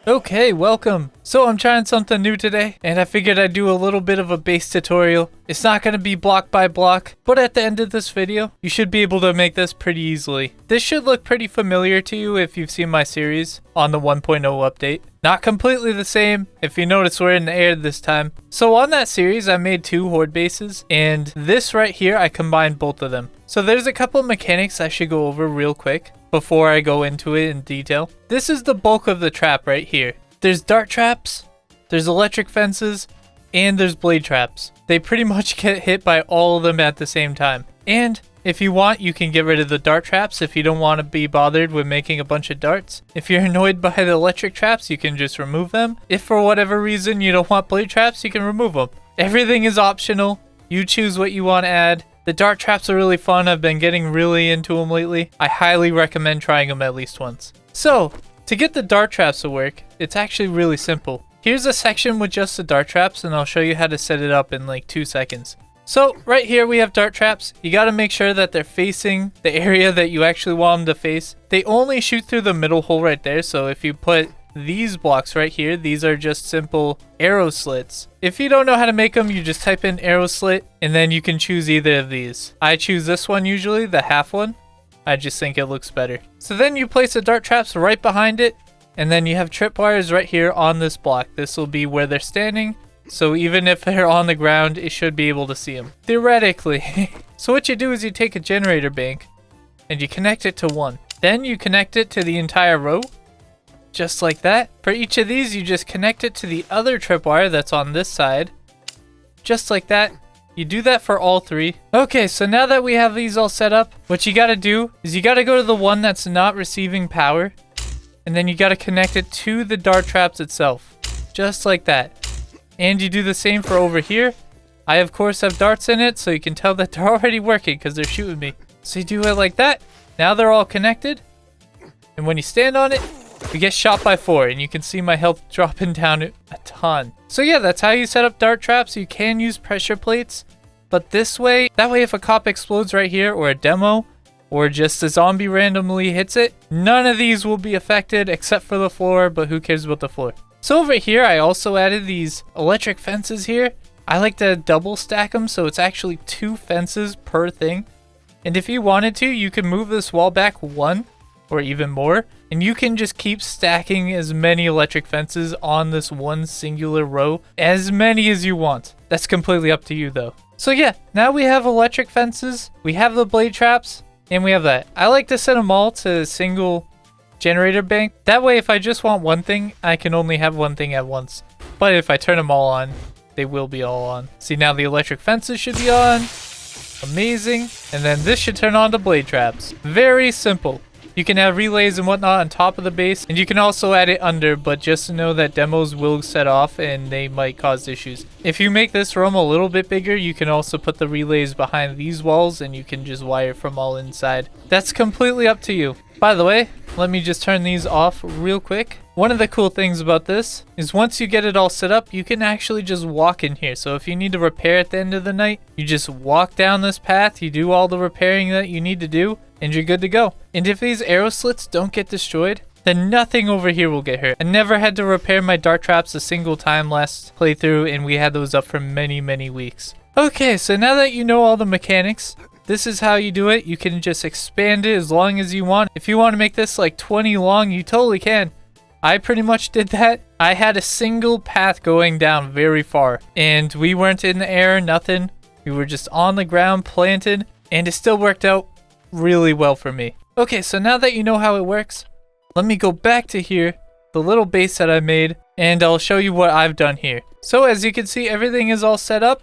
Okay, welcome. So I'm trying something new today, and I figured I'd do a little bit of a base tutorial. It's not going to be block by block, but at the end of this video, you should be able to make this pretty easily. This should look pretty familiar to you if you've seen my series on the 1.0 update. Not completely the same, if you notice we're in the air this time. So on that series, I made 2 horde bases, and this right here, I combined both of them. So there's a couple mechanics I should go over real quick before I go into it in detail. This is the bulk of the trap right here. There's dart traps, there's electric fences, and there's blade traps. They pretty much get hit by all of them at the same time. And if you want, you can get rid of the dart traps if you don't want to be bothered with making a bunch of darts. If you're annoyed by the electric traps, you can just remove them. If for whatever reason you don't want blade traps, you can remove them. Everything is optional. You choose what you want to add. The dart traps are really fun. I've been getting really into them lately. I highly recommend trying them at least once. So, to get the dart traps to work, it's actually really simple. Here's a section with just the dart traps, and I'll show you how to set it up in like 2 seconds. So, right here we have dart traps. You gotta make sure that they're facing the area that you actually want them to face. They only shoot through the middle hole right there, so if you put these blocks right here, these are just simple arrow slits. If you don't know how to make them, you just type in arrow slit, and then you can choose either of these. I choose this one usually, the half one. I just think it looks better. So then you place the dart traps right behind it, and then you have tripwires right here on this block. This will be where they're standing, so even if they're on the ground, it should be able to see them, theoretically. So what you do is you take a generator bank, and you connect it to one. Then you connect it to the entire row, just like that. For each of these, you just connect it to the other tripwire that's on this side, just like that. You do that for all 3. Okay, so now that we have these all set up, what you gotta do is you gotta go to the one that's not receiving power, and then you gotta connect it to the dart traps itself, just like that. And you do the same for over here. I of course have darts in it, so you can tell that they're already working because they're shooting me. So you do it like that. Now they're all connected, and when you stand on it, you get shot by 4, and you can see my health dropping down a ton. So yeah, that's how you set up dart traps. You can use pressure plates, but this way, that way if a cop explodes right here, or a demo, or just a zombie randomly hits it, none of these will be affected except for the floor, but who cares about the floor? So over here, I also added these electric fences here. I like to double stack them, so it's actually 2 fences per thing. And if you wanted to, you can move this wall back 1 or even more, and you can just keep stacking as many electric fences on this one singular row, as many as you want. That's completely up to you though. So yeah, now we have electric fences, we have the blade traps, and we have that. I like to set them all to a single generator bank. That way if I just want one thing, I can only have one thing at once. But if I turn them all on, they will be all on. See, now the electric fences should be on. Amazing. And then this should turn on to blade traps. Very simple. You can have relays and whatnot on top of the base, and you can also add it under, but just know that demos will set off and they might cause issues. If you make this room a little bit bigger, you can also put the relays behind these walls and you can just wire from all inside. That's completely up to you. By the way, let me just turn these off real quick. One of the cool things about this is once you get it all set up, you can actually just walk in here. So if you need to repair at the end of the night, you just walk down this path, you do all the repairing that you need to do, and you're good to go. And if these arrow slits don't get destroyed, then nothing over here will get hurt. I never had to repair my dart traps a single time last playthrough, and we had those up for many, many weeks. Okay, so now that you know all the mechanics, this is how you do it. You can just expand it as long as you want. If you want to make this like 20 long, you totally can. I pretty much did that. I had a single path going down very far, and we weren't in the air, nothing. We were just on the ground planted, and it still worked out really well for me. Okay, so now that you know how it works, let me go back to here, the little base that I made, and I'll show you what I've done here. So as you can see, everything is all set up.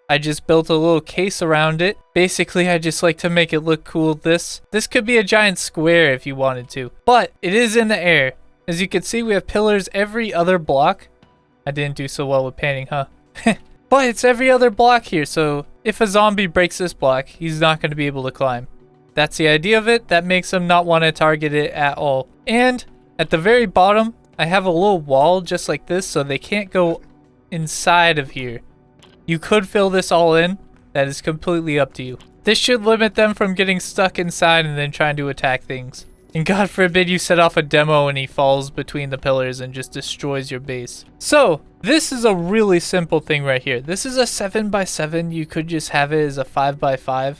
I just built a little case around it. Basically, I just like to make it look cool. This could be a giant square if you wanted to, but it is in the air. As you can see, we have pillars every other block. I didn't do so well with panning, huh? But it's every other block here, so if a zombie breaks this block, he's not going to be able to climb. That's the idea of it. That makes them not want to target it at all. And at the very bottom, I have a little wall just like this, so they can't go inside of here. You could fill this all in. That is completely up to you. This should limit them from getting stuck inside and then trying to attack things. And God forbid you set off a demo and he falls between the pillars and just destroys your base. So this is a really simple thing right here. This is a 7x7. You could just have it as a 5x5.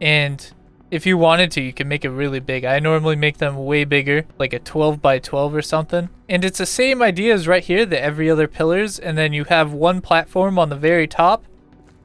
And if you wanted to, you can make it really big. I normally make them way bigger, like a 12x12 or something. And it's the same idea as right here, the every other pillars. And then you have one platform on the very top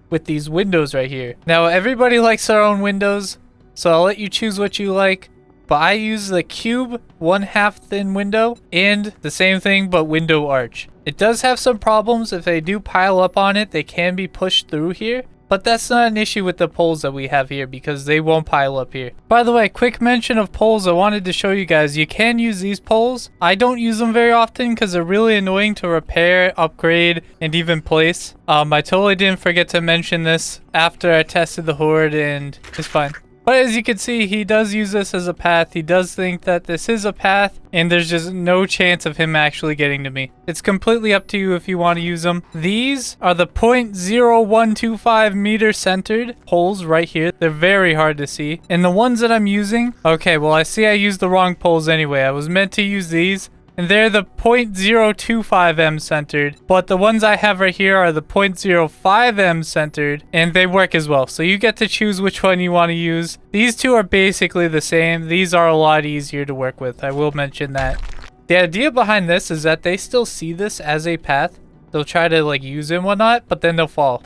with these windows right here. Now, everybody likes their own windows, so I'll let you choose what you like. But I use the cube 1/2 thin window and the same thing, but window arch. It does have some problems. If they do pile up on it, they can be pushed through here. But that's not an issue with the poles that we have here because they won't pile up here. By the way, quick mention of poles, I wanted to show you guys. You can use these poles. I don't use them very often because they're really annoying to repair, upgrade, and even place. I totally didn't forget to mention this after I tested the horde, and it's fine. But as you can see, he does use this as a path. He does think that this is a path, and there's just no chance of him actually getting to me. It's completely up to you if you want to use them. These are the 0.0125 meter centered poles right here. They're very hard to see. And the ones that I'm using, okay, well, I see I used the wrong poles anyway. I was meant to use these. And they're the 0.025 M centered, but the ones I have right here are the 0.05 M centered, and they work as well. So you get to choose which one you want to use. These two are basically the same. These are a lot easier to work with. I will mention that. The idea behind this is that they still see this as a path. They'll try to like use it and whatnot, but then they'll fall.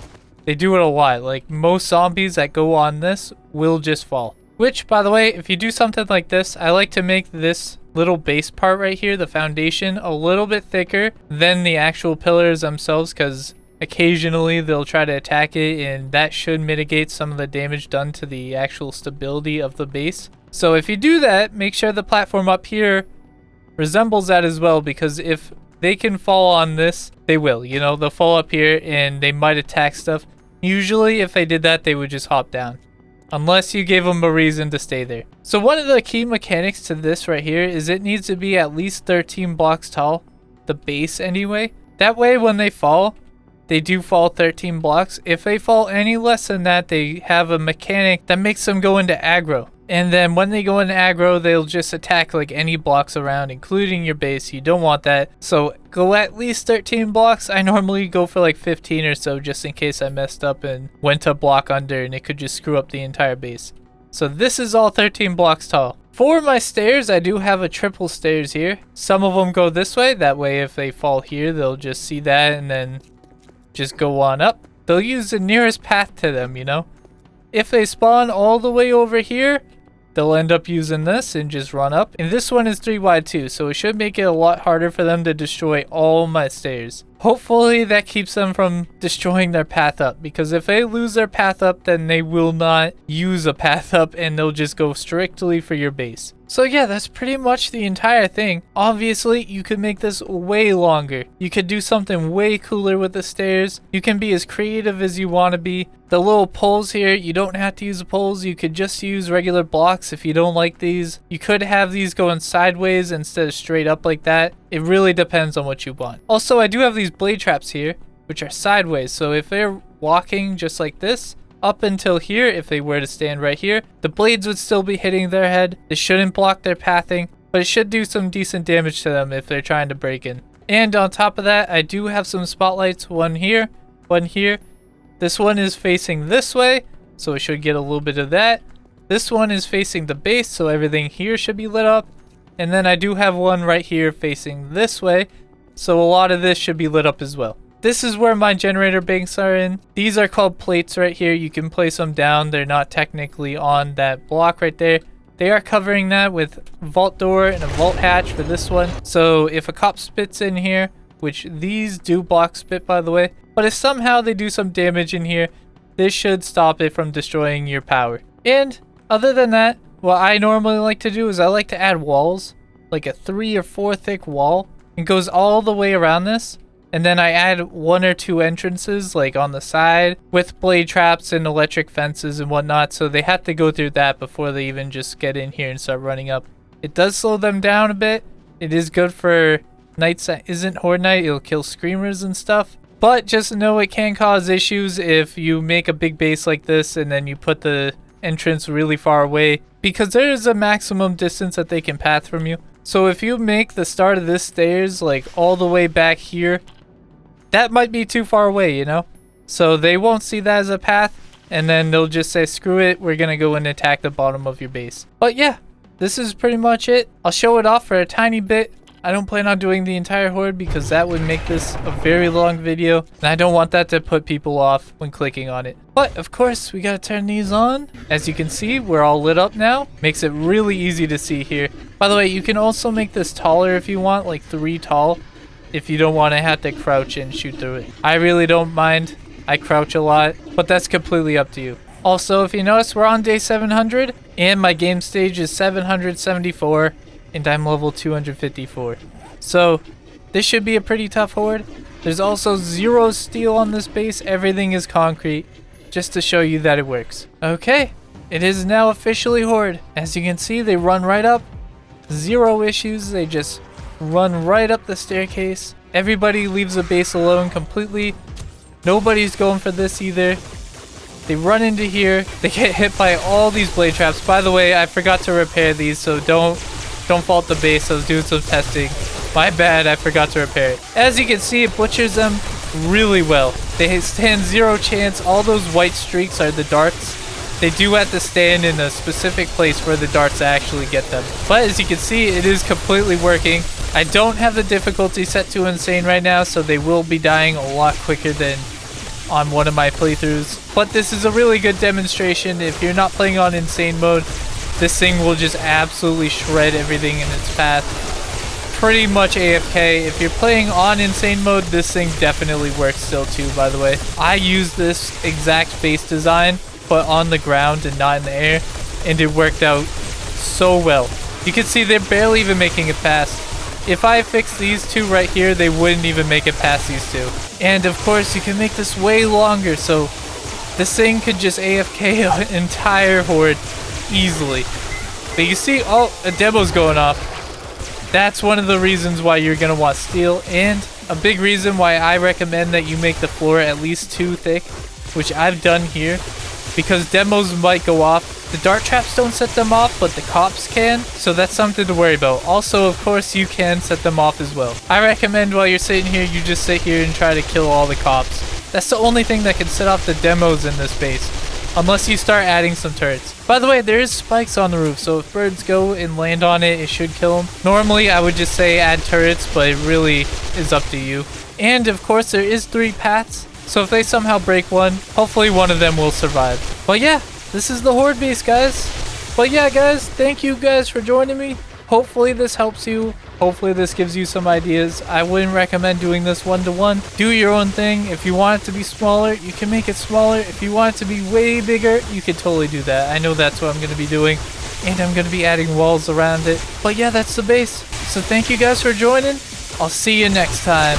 They do it a lot. Like most zombies that go on this will just fall. Which, by the way, if you do something like this, I like to make this little base part right here, the foundation, a little bit thicker than the actual pillars themselves, because occasionally they'll try to attack it, and that should mitigate some of the damage done to the actual stability of the base. So if you do that, make sure the platform up here resembles that as well, because if they can fall on this, they will. You know, they'll fall up here and they might attack stuff. Usually if they did that, they would just hop down, unless you gave them a reason to stay there. So one of the key mechanics to this right here is it needs to be at least 13 blocks tall, the base anyway. That way when they fall, they do fall 13 blocks. If they fall any less than that, they have a mechanic that makes them go into aggro. And then when they go into aggro, they'll just attack like any blocks around, including your base. You don't want that. So go at least 13 blocks. I normally go for like 15 or so just in case I messed up and went a block under and it could just screw up the entire base. So this is all 13 blocks tall. For my stairs, I do have a triple stairs here. Some of them go this way. That way if they fall here, they'll just see that and then just go on up. They'll use the nearest path to them, you know. If they spawn all the way over here, they'll end up using this and just run up. And this one is 3 wide too, so it should make it a lot harder for them to destroy all my stairs. Hopefully that keeps them from destroying their path up, because if they lose their path up, then they will not use a path up and they'll just go strictly for your base. So yeah, that's pretty much the entire thing. Obviously, you could make this way longer. You could do something way cooler with the stairs. You can be as creative as you want to be. The little poles here, you don't have to use the poles. You could just use regular blocks if you don't like these. You could have these going sideways instead of straight up like that. It really depends on what you want. Also, I do have these blade traps here, which are sideways. So if they're walking just like this, up until here, if they were to stand right here, the blades would still be hitting their head. It shouldn't block their pathing, but it should do some decent damage to them if they're trying to break in. And on top of that, I do have some spotlights, one here, one here. This one is facing this way, so it should get a little bit of that. This one is facing the base, so everything here should be lit up. And then I do have one right here facing this way, so a lot of this should be lit up as well. This is where my generator banks are in. These are called plates right here. You can place them down. They're not technically on that block right there. They are covering that with vault door and a vault hatch for this one. So if a cop spits in here, which these do block spit by the way, but if somehow they do some damage in here, this should stop it from destroying your power. And other than that, what I normally like to do is I like to add walls, like a 3 or 4 thick wall. It goes all the way around this. And then I add 1 or 2 entrances like on the side with blade traps and electric fences and whatnot. So they have to go through that before they even just get in here and start running up. It does slow them down a bit. It is good for nights that isn't horde night. It'll kill screamers and stuff. But just know it can cause issues if you make a big base like this and then you put the entrance really far away, because there is a maximum distance that they can path from you. So if you make the start of this stairs like all the way back here, that might be too far away, you know? So they won't see that as a path, and then they'll just say, screw it, we're gonna go and attack the bottom of your base. But yeah, this is pretty much it. I'll show it off for a tiny bit. I don't plan on doing the entire horde because that would make this a very long video, and I don't want that to put people off when clicking on it. But of course, we gotta turn these on. As you can see, we're all lit up now. Makes it really easy to see here. By the way, you can also make this taller if you want, like 3 tall, if you don't want to have to crouch and shoot through it. I really don't mind. I crouch a lot, but that's completely up to you. Also, if you notice, we're on day 700, and my game stage is 774, and I'm level 254. So, this should be a pretty tough horde. There's also 0 steel on this base, everything is concrete, just to show you that it works. Okay, it is now officially horde. As you can see, they run right up, 0 issues, they just run right up the staircase. Everybody leaves the base alone completely. Nobody's going for this either. They run into here. They get hit by all these blade traps. By the way, I forgot to repair these, so don't fault the base. I was doing some testing. My bad, I forgot to repair it. As you can see, it butchers them really well. They stand 0 chance. All those white streaks are the darts. They do have to stand in a specific place where the darts actually get them. But as you can see, it is completely working. I don't have the difficulty set to insane right now, so they will be dying a lot quicker than on one of my playthroughs. But this is a really good demonstration. If you're not playing on insane mode, this thing will just absolutely shred everything in its path. Pretty much AFK. If you're playing on insane mode, this thing definitely works still too, by the way. I use this exact base design, but on the ground and not in the air, and it worked out so well. You can see they're barely even making it past. If I fix these 2 right here, they wouldn't even make it past these 2. And of course, you can make this way longer, so this thing could just AFK an entire horde easily. But you see, oh, a demo's going off. That's one of the reasons why you're going to want steel, and a big reason why I recommend that you make the floor at least 2 thick, which I've done here, because demos might go off. The dart traps don't set them off, but the cops can, so that's something to worry about. Also, of course, you can set them off as well. I recommend while you're sitting here, you just sit here and try to kill all the cops. That's the only thing that can set off the demos in this base, unless you start adding some turrets. By the way, there is spikes on the roof, so if birds go and land on it, it should kill them. Normally, I would just say add turrets, but it really is up to you. And of course, there is 3 paths, so if they somehow break one, hopefully one of them will survive. But yeah, this is the horde base, guys. But yeah, guys, thank you guys for joining me. Hopefully this helps you. Hopefully this gives you some ideas. I wouldn't recommend doing this 1-to-1. Do your own thing. If you want it to be smaller, you can make it smaller. If you want it to be way bigger, you can totally do that. I know that's what I'm going to be doing. And I'm going to be adding walls around it. But yeah, that's the base. So thank you guys for joining. I'll see you next time.